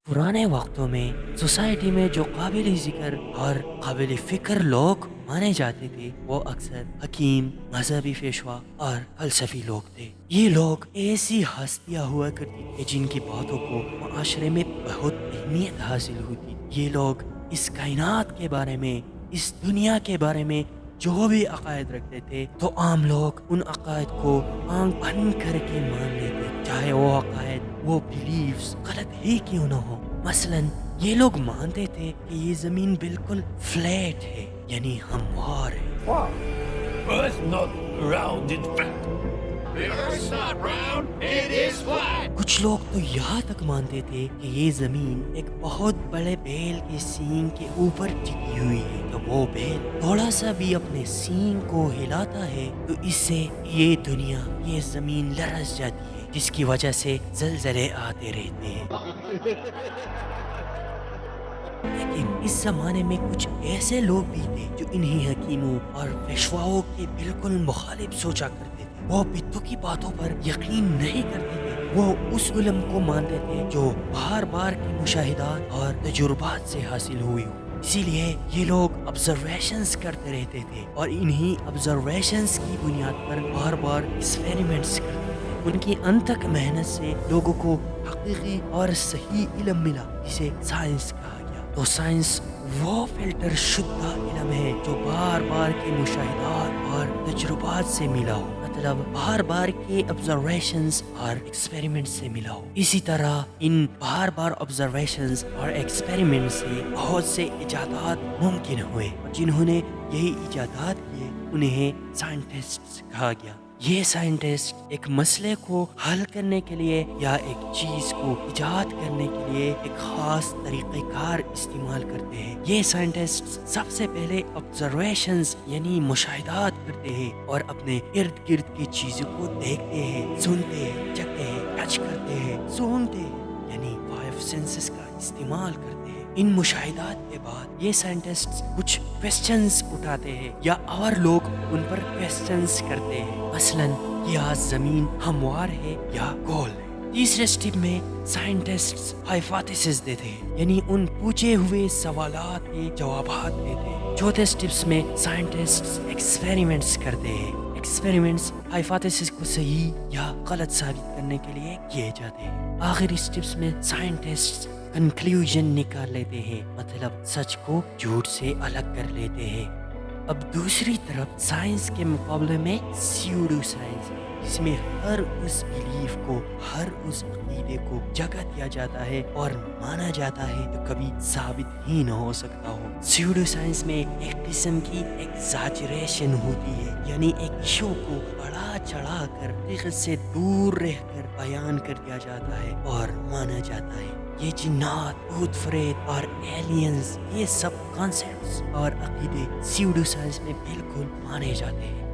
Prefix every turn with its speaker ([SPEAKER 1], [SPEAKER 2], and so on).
[SPEAKER 1] पुराने वक्तों में सोसाइटी में जो काबिल ज़िक्र और काबिल फ़िक्र लोग माने जाते थे वो अक्सर हकीम, मजहबी पेशवा और फलसफी लोग थे। ये लोग ऐसी हस्तियां हुआ करती थी जिनकी बातों को माशरे में बहुत अहमियत हासिल हुई थी। ये लोग इस कायनात के बारे में, इस दुनिया के बारे में जो भी अकायद रखते थे तो आम लोग उन अकायद को आंख बंद करके मान लेते, चाहे वो अकायद, वो बिलीव्स गलत ही क्यों ना हो। मसलन ये लोग मानते थे कि ये जमीन बिल्कुल फ्लैट है, यानी हमवार है।
[SPEAKER 2] Wow. Earth's not round, in fact.
[SPEAKER 3] The Earth's not round, it is flat.
[SPEAKER 1] कुछ लोग तो यहाँ तक मानते थे कि ये जमीन एक बहुत बड़े बैल के सींग के ऊपर टिकी हुई है। तो वो बैल थोड़ा सा भी अपने सींग को हिलाता है तो इससे ये दुनिया, ये जमीन लरस जाती है, जिसकी वजह से जलजले आते रहते हैं। लेकिन इस जमाने में कुछ ऐसे लोग भी थे जो इन्हीं हकीमों और पेशवाओं के बिल्कुल मुखालिफ सोचा करते थे। वो बित्तों की बातों पर यकीन नहीं करते थे, वो उस इल्म को मानते थे जो बार बार के मुशाहिदात और तजुर्बात से हासिल हुई हो। इसीलिए ये लोग ऑब्जर्वेशंस करते रहते थे और इन्हीं ऑब्जर्वेशंस की बुनियाद पर बार बार एक्सपेरिमेंट्स करते थे। उनकी अनथक मेहनत से लोगों को हकीकी और सही इल्म मिला, जिसे साइंस कहा गया। तो साइंस वो फिल्टर शुद्ध इल्म है जो बार बार के मुशाहिदात और तजुर्बात से मिला हो, मतलब बार बार के ऑब्जर्वेशंस और एक्सपेरिमेंट्स से मिला हो। इसी तरह इन बार बार ऑब्जर्वेशंस और एक्सपेरिमेंट से बहुत से इजादात मुमकिन हुए और जिन्होंने यही इजादात किए उन्हें साइंटिस्ट्स कहा गया। ये साइंटिस्ट एक मसले को हल करने के लिए या एक चीज को इजाद करने के लिए एक खास तरीक़ेकार इस्तेमाल करते हैं। ये साइंटिस्ट सबसे पहले ऑब्जर्वेशंस यानी मुशाहिदात करते हैं और अपने इर्द गिर्द की चीजों को देखते हैं, सुनते हैं, चखते हैं, टच करते हैं, सूंघते हैं, यानी 5 सेंसेस का इस्तेमाल करते हैं। इन मुशाहिदात के बाद ये साइंटिस्ट्स कुछ क्वेश्चंस उठाते हैं या और लोग उन पर क्वेश्चंस करते हैं। मसलन क्या जमीन हमवार है या गोल है। तीसरे स्टेप में साइंटिस्ट्स हाइपोथेसिस देते हैं, यानी उन पूछे हुए सवालात के जवाबात देते हैं। चौथे स्टेप्स में साइंटिस्ट्स एक्सपेरिमेंट्स करते हैं। एक्सपेरिमेंट्स हाइपोथेसिस को सही या गलत साबित करने के लिए किए जाते हैं। आखिरी स्टेप्स में साइंटिस्ट्स कंक्लूजन निकाल लेते हैं, मतलब सच को झूठ से अलग कर लेते हैं। अब दूसरी तरफ साइंस के मुकाबले में स्यूडो साइंस, जिसमें हर उस बिलीफ को, हर उस अकीदे को जगह दिया जाता है और माना जाता है जो कभी साबित ही न हो सकता हो। स्यूडो साइंस में एक किस्म की एग्जैजरेशन होती है, यानी एक इशू को बढ़ा चढ़ा कर हकीकत से दूर रहकर बयान कर दिया जाता है और माना जाता है। ये जिन्नात, भूत प्रेत और एलियंस, ये सब कॉन्सेप्ट्स और अकीदे स्यूडो साइंस में बिल्कुल माने जाते हैं।